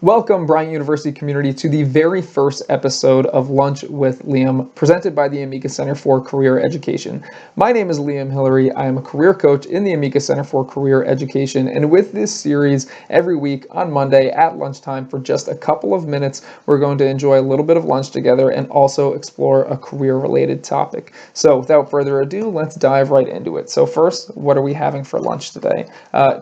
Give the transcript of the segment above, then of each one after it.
Welcome, Bryant University community, to the very first episode of Lunch with Liam, presented by the Amica Center for Career Education. My name is Liam Hillery. I am a career coach in the Amica Center for Career Education, and with this series, every week on Monday at lunchtime for just a couple of minutes, we're going to enjoy a little bit of lunch together and also explore a career-related topic. So without further ado, let's dive right into it. So first, what are we having for lunch today?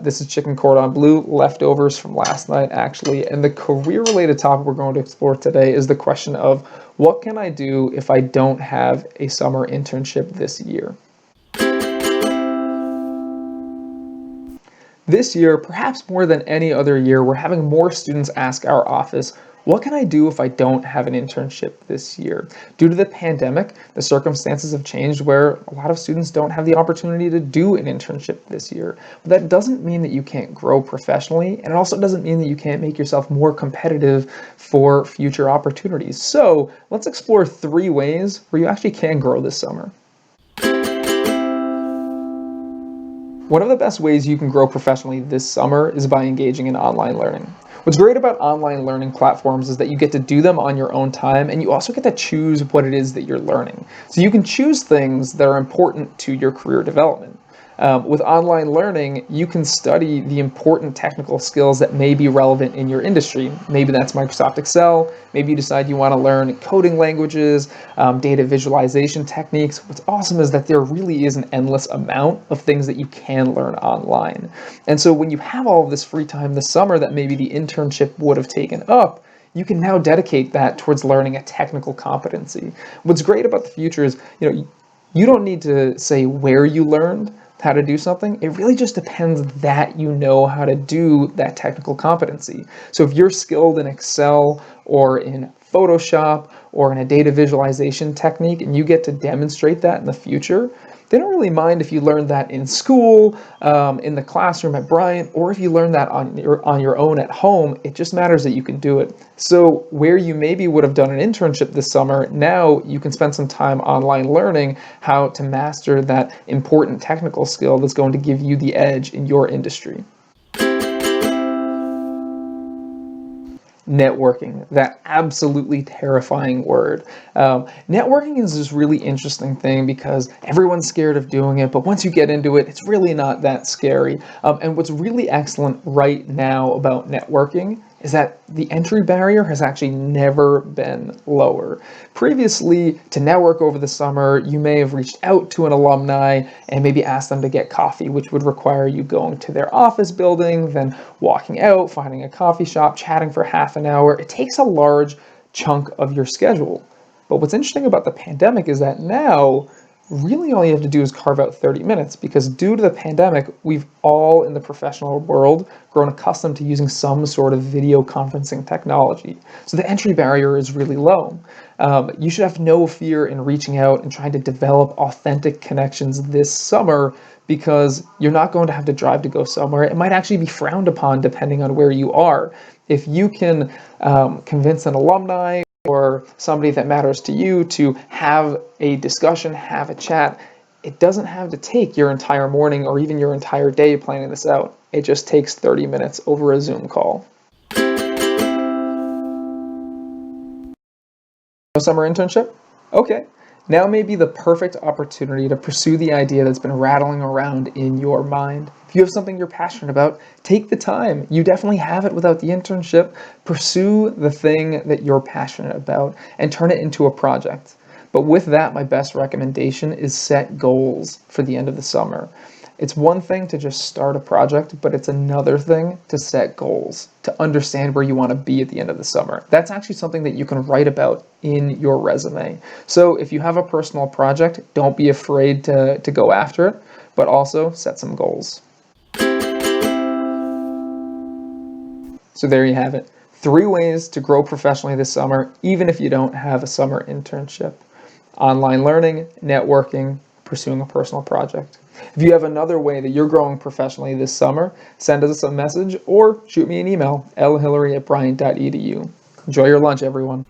This is chicken cordon bleu, leftovers from last night, actually, and the career-related topic we're going to explore today is the question of what can I do if I don't have a summer internship this year? This year, perhaps more than any other year, we're having more students ask our office, what can I do if I don't have an internship this year? Due to the pandemic, the circumstances have changed where a lot of students don't have the opportunity to do an internship this year. But that doesn't mean that you can't grow professionally, and it also doesn't mean that you can't make yourself more competitive for future opportunities. So let's explore 3 ways where you actually can grow this summer. One of the best ways you can grow professionally this summer is by engaging in online learning. What's great about online learning platforms is that you get to do them on your own time, and you also get to choose what it is that you're learning. So you can choose things that are important to your career development. With online learning, you can study the important technical skills that may be relevant in your industry. Maybe that's Microsoft Excel. Maybe you decide you want to learn coding languages, data visualization techniques. What's awesome is that there really is an endless amount of things that you can learn online. And so when you have all of this free time this summer that maybe the internship would have taken up, you can now dedicate that towards learning a technical competency. What's great about the future is, you don't need to say where you learned how to do something. It really just depends that you know how to do that technical competency. So if you're skilled in Excel or in Photoshop or in a data visualization technique and you get to demonstrate that in the future, they don't really mind if you learned that in school, in the classroom at Bryant, or if you learn that on your own at home. It just matters that you can do it. So where you maybe would have done an internship this summer, now you can spend some time online learning how to master that important technical skill that's going to give you the edge in your industry. Networking, that absolutely terrifying word. Networking is this really interesting thing because everyone's scared of doing it, but once you get into it, it's really not that scary. And what's really excellent right now about networking is that the entry barrier has actually never been lower. Previously, to network over the summer, you may have reached out to an alumni and maybe asked them to get coffee, which would require you going to their office building, then walking out, finding a coffee shop, chatting for half an hour. It takes a large chunk of your schedule. But what's interesting about the pandemic is that now, really all you have to do is carve out 30 minutes because due to the pandemic, we've all in the professional world grown accustomed to using some sort of video conferencing technology. So the entry barrier is really low. You should have no fear in reaching out and trying to develop authentic connections this summer because you're not going to have to drive to go somewhere. It might actually be frowned upon depending on where you are. If you can convince an alumni or somebody that matters to you to have a discussion, have a chat, it doesn't have to take your entire morning or even your entire day planning this out. It just takes 30 minutes over a Zoom call. No summer internship? Okay. Now may be the perfect opportunity to pursue the idea that's been rattling around in your mind. If you have something you're passionate about, take the time. You definitely have it without the internship. Pursue the thing that you're passionate about and turn it into a project. But with that, my best recommendation is set goals for the end of the summer. It's one thing to just start a project, but it's another thing to set goals, to understand where you want to be at the end of the summer. That's actually something that you can write about in your resume. So if you have a personal project, don't be afraid to go after it, but also set some goals. So there you have it. 3 ways to grow professionally this summer, even if you don't have a summer internship. Online learning, networking, pursuing a personal project. If you have another way that you're growing professionally this summer, send us a message or shoot me an email, lhillery@bryant.edu. Enjoy your lunch, everyone.